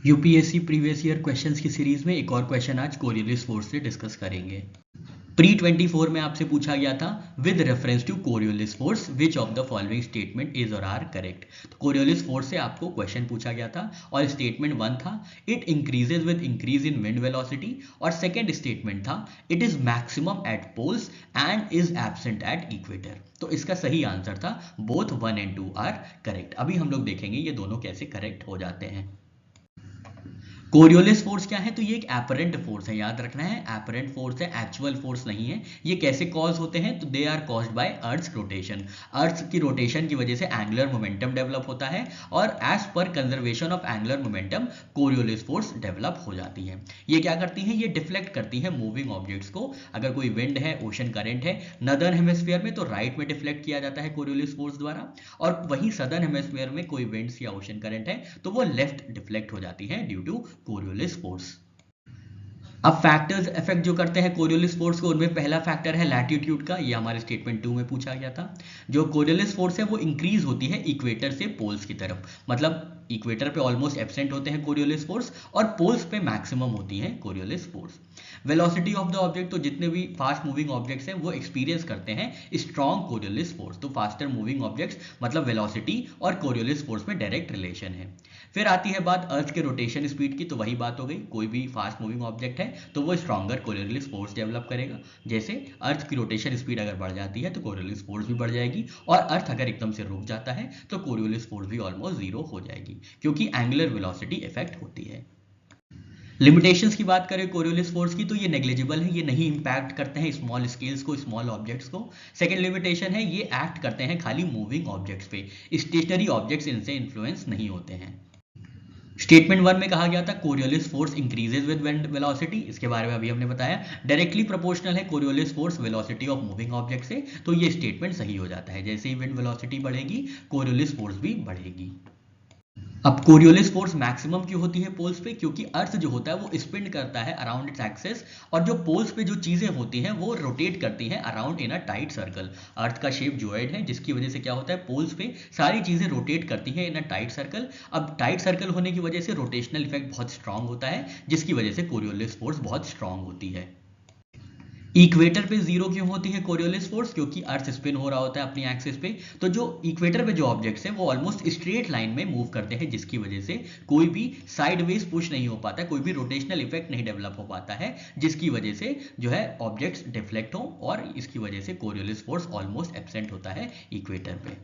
UPSC previous year questions की series में एक और क्वेश्चन आज कोरियोलिस फोर्स से डिस्कस करेंगे। प्री 24 में आपसे पूछा गया था with reference to Coriolis force which of the following statement is or are correct. तो कोरियोलिस फोर्स से आपको क्वेश्चन पूछा गया था और स्टेटमेंट 1 था it increases with increase in wind velocity और सेकेंड स्टेटमेंट था it is maximum at poles and is absent at equator. तो इसका सही आंसर था बोथ 1 एंड 2 आर करेक्ट। अभी हम लोग देखेंगे ये दोनों कैसे करेक्ट हो जाते हैं। कोरियोलिस फोर्स क्या है, तो ये एक एपरेंट फोर्स है, याद रखना है एपरेंट फोर्स है, एक्चुअल फोर्स नहीं है। ये कैसे कॉज होते हैं, तो they are caused by earth rotation. Earth की रोटेशन की वजह से एंगुलर मोमेंटम डेवलप होता है और as per conservation of angular momentum Coriolis force develop हो जाती है। ये क्या करती है, ये डिफ्लेक्ट करती है मूविंग ऑब्जेक्ट्स को। अगर कोई विंड है, ओशन करंट है नदर्न हेमिस्फीयर में, तो राइट में डिफ्लेक्ट किया जाता है कोरियोलिस फोर्स द्वारा, और वहीं सदर्न हेमिस्फीयर में कोई विंड्स या ओशन करंट है तो वो लेफ्ट डिफ्लेक्ट हो जाती है ड्यू टू कोरियोलिस फोर्स। अब फैक्टर्स इफेक्ट जो करते हैं कोरियोलिस फोर्स को, उनमें पहला फैक्टर है लैटिट्यूड का, ये हमारे स्टेटमेंट 2 में पूछा गया था। जो कोरियोलिस फोर्स है वो इंक्रीज होती है इक्वेटर से पोल्स की तरफ, मतलब इक्वेटर पे ऑलमोस्ट एब्सेंट होते हैं कोरियोलिस फोर्स और पोल्स पे मैक्सिमम होती है Coriolis force. Velocity of the object, तो जितने भी फास्ट मूविंग ऑब्जेक्ट्स हैं वो एक्सपीरियंस करते हैं स्ट्रॉन्ग कोरियोलिस फोर्स, तो फास्टर मूविंग ऑब्जेक्ट्स मतलब वेलोसिटी और कोरियोलिस फोर्स में डायरेक्ट रिलेशन है। फिर आती है बात अर्थ के रोटेशन स्पीड की, तो वही बात हो गई, कोई भी फास्ट मूविंग ऑब्जेक्ट है तो वो स्ट्रॉन्गर कोरियोलिस फोर्स डेवलप करेगा। जैसे अर्थ की रोटेशन स्पीड अगर बढ़ जाती है तो कोरियोलिस फोर्स भी बढ़ जाएगी, और अर्थ अगर एकदम से रुक जाता है तो कोरियोलिस फोर्स भी ऑलमोस्ट जीरो हो जाएगी, क्योंकि एंगुलर वेलोसिटी इफेक्ट होती है। लिमिटेशंस की बात करें कोरियोलिस फोर्स की, तो ये नेग्लिजिबल है, ये नहीं इंपैक्ट करते हैं स्मॉल स्केल्स को, स्मॉल ऑब्जेक्ट्स को। सेकंड लिमिटेशन है ये एक्ट करते हैं खाली मूविंग ऑब्जेक्ट्स पे, स्टेशनरी ऑब्जेक्ट्स इनसे इन्फ्लुएंस नहीं होते हैं। स्टेटमेंट 1 में कहा गया था Coriolis force increases with wind velocity, इसके बारे में अभी हमने बताया डायरेक्टली प्रोपोर्शनल है Coriolis force velocity of moving object से, तो ये स्टेटमेंट सही हो जाता है। जैसे ही विंड वेलोसिटी बढ़ेगी कोरियोलिस फोर्स भी बढ़ेगी। अब कोरियोलिस फोर्स मैक्सिमम क्यों होती है पोल्स पे, क्योंकि अर्थ जो होता है वो स्पिन करता है अराउंड इट्स एक्सिस, और जो पोल्स पे जो चीजें होती हैं वो रोटेट करती हैं around in a tight circle. Earth का शेप ज्वाइड है, जिसकी वजह से क्या होता है पोल्स पे सारी चीजें रोटेट करती हैं इन अ टाइट सर्कल। अब टाइट सर्कल होने की वजह से रोटेशनल इफेक्ट बहुत स्ट्रांग होता है, जिसकी वजह से कोरियोलिस फोर्स बहुत स्ट्रांग होती है। इक्वेटर पे जीरो क्यों होती है कोरियोलिस फोर्स, क्योंकि अर्थ स्पिन हो रहा होता है अपनी एक्सिस पे, तो जो इक्वेटर पे जो ऑब्जेक्ट्स हैं वो ऑलमोस्ट स्ट्रेट लाइन में मूव करते हैं, जिसकी वजह से कोई भी साइडवेज पुश नहीं हो पाता, कोई भी रोटेशनल इफेक्ट नहीं डेवलप हो पाता है, जिसकी वजह से जो है ऑब्जेक्ट्स डिफ्लेक्ट हो, और इसकी वजह से कोरियोलिस फोर्स ऑलमोस्ट एब्सेंट होता है इक्वेटर पे।